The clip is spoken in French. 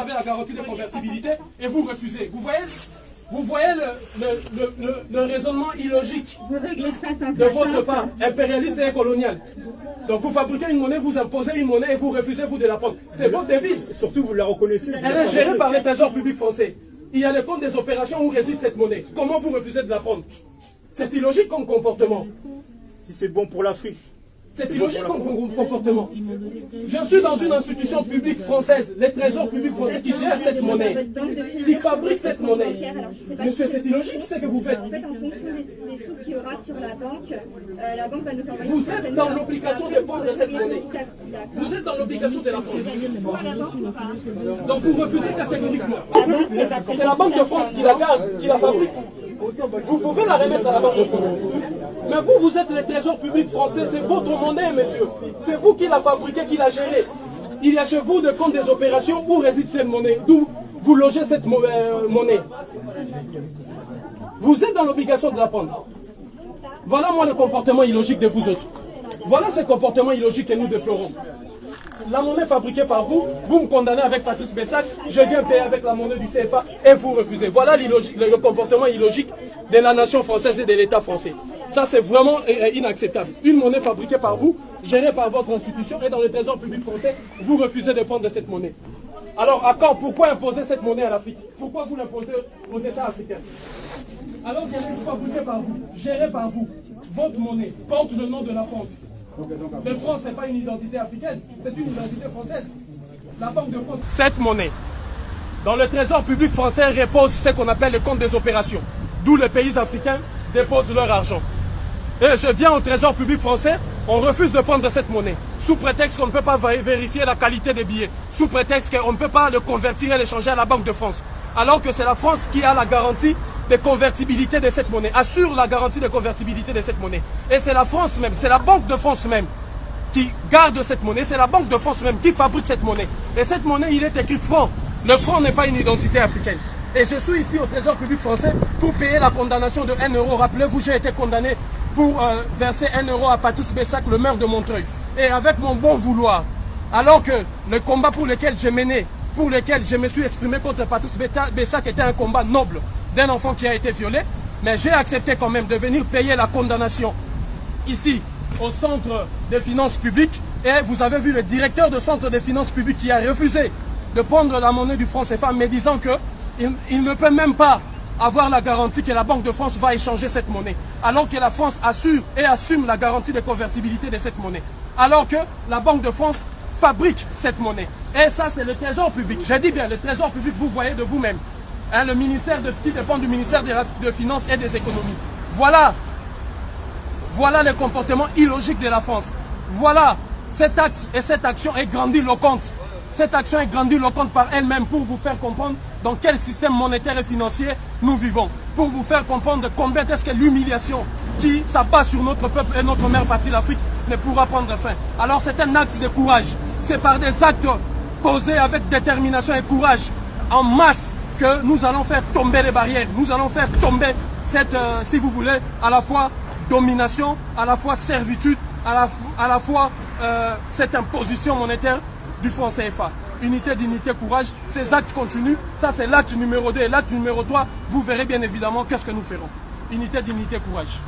avez la garantie de convertibilité et vous refusez. Vous voyez le raisonnement illogique de votre part, impérialiste et colonial. Donc vous fabriquez une monnaie, vous imposez une monnaie et vous refusez vous de la prendre. C'est votre devise. Surtout vous la reconnaissez. Elle est gérée par les trésors publics français. Il y a le compte des opérations où réside cette monnaie. Comment vous refusez de la prendre? C'est illogique comme comportement. Si c'est bon pour l'Afrique. C'est illogique comme comportement. Je suis dans une institution publique française, les trésors publics français qui gèrent cette monnaie, qui fabriquent cette monnaie. Monsieur, c'est illogique ce que vous faites. Vous êtes dans l'obligation de prendre cette monnaie. Vous êtes dans l'obligation de la prendre. Donc vous refusez catégoriquement. C'est la Banque de France qui la garde, qui la fabrique. Vous pouvez la remettre à la Banque de France. Mais vous êtes les trésors publics français, c'est votre monnaie, monsieur. C'est vous qui la fabriquez, qui la gérez. Il y a chez vous de compte des opérations où réside cette monnaie, d'où vous logez cette monnaie. Vous êtes dans l'obligation de la prendre. Voilà moi le comportement illogique de vous autres. Voilà ce comportement illogique que nous déplorons. La monnaie fabriquée par vous, vous me condamnez avec Patrice Bessac, je viens payer avec la monnaie du CFA et vous refusez. Voilà le comportement illogique de la nation française et de l'État français. Ça c'est vraiment inacceptable. Une monnaie fabriquée par vous, gérée par votre institution et dans le trésor public français, vous refusez de prendre cette monnaie. Alors à quand? Pourquoi imposer cette monnaie à l'Afrique? Pourquoi vous l'imposez aux États africains? Alors qu'elle est fabriquée par vous, gérée par vous, votre monnaie porte le nom de la France. La France, ce n'est pas une identité africaine, c'est une identité française. La Banque de France. Cette monnaie, dans le trésor public français, repose ce qu'on appelle le compte des opérations, d'où les pays africains déposent leur argent. Et je viens au trésor public français, on refuse de prendre cette monnaie, sous prétexte qu'on ne peut pas vérifier la qualité des billets, sous prétexte qu'on ne peut pas le convertir et l'échanger à la Banque de France. Alors que c'est la France qui a la garantie de convertibilité de cette monnaie, assure la garantie de convertibilité de cette monnaie. Et c'est la France même, c'est la Banque de France même qui garde cette monnaie, c'est la Banque de France même qui fabrique cette monnaie. Et cette monnaie, il est écrit franc. Le franc n'est pas une identité africaine. Et je suis ici au Trésor public français pour payer la condamnation de 1 euro. Rappelez-vous, j'ai été condamné pour verser 1 euro à Patrice Bessac, le maire de Montreuil. Et avec mon bon vouloir, alors que le combat pour lequel j'ai mené, pour lequel je me suis exprimé contre Patrice Bessac était un combat noble d'un enfant qui a été violé, mais j'ai accepté quand même de venir payer la condamnation ici au Centre des finances publiques. Et vous avez vu le directeur du Centre des finances publiques qui a refusé de prendre la monnaie du franc CFA, mais disant qu'il ne peut même pas avoir la garantie que la Banque de France va échanger cette monnaie, alors que la France assure et assume la garantie de convertibilité de cette monnaie, alors que la Banque de France fabrique cette monnaie. Et ça, c'est le trésor public. Je dis bien, le trésor public, vous voyez de vous-même. Hein, le ministère qui dépend du ministère de Finances et des Économies. Voilà le comportement illogique de la France. Voilà, cet acte et cette action est grandiloquente. Cette action est grandiloquente par elle-même pour vous faire comprendre dans quel système monétaire et financier nous vivons. Pour vous faire comprendre combien est-ce que l'humiliation qui s'abat sur notre peuple et notre mère patrie, l'Afrique, ne pourra prendre fin. Alors c'est un acte de courage. C'est par des actes posés avec détermination et courage en masse que nous allons faire tomber les barrières. Nous allons faire tomber cette, si vous voulez, à la fois domination, à la fois servitude, à la fois cette imposition monétaire du franc CFA. Unité, dignité, courage, ces actes continuent. Ça, c'est l'acte numéro 2. Et l'acte numéro 3, vous verrez bien évidemment qu'est-ce que nous ferons. Unité, dignité, courage.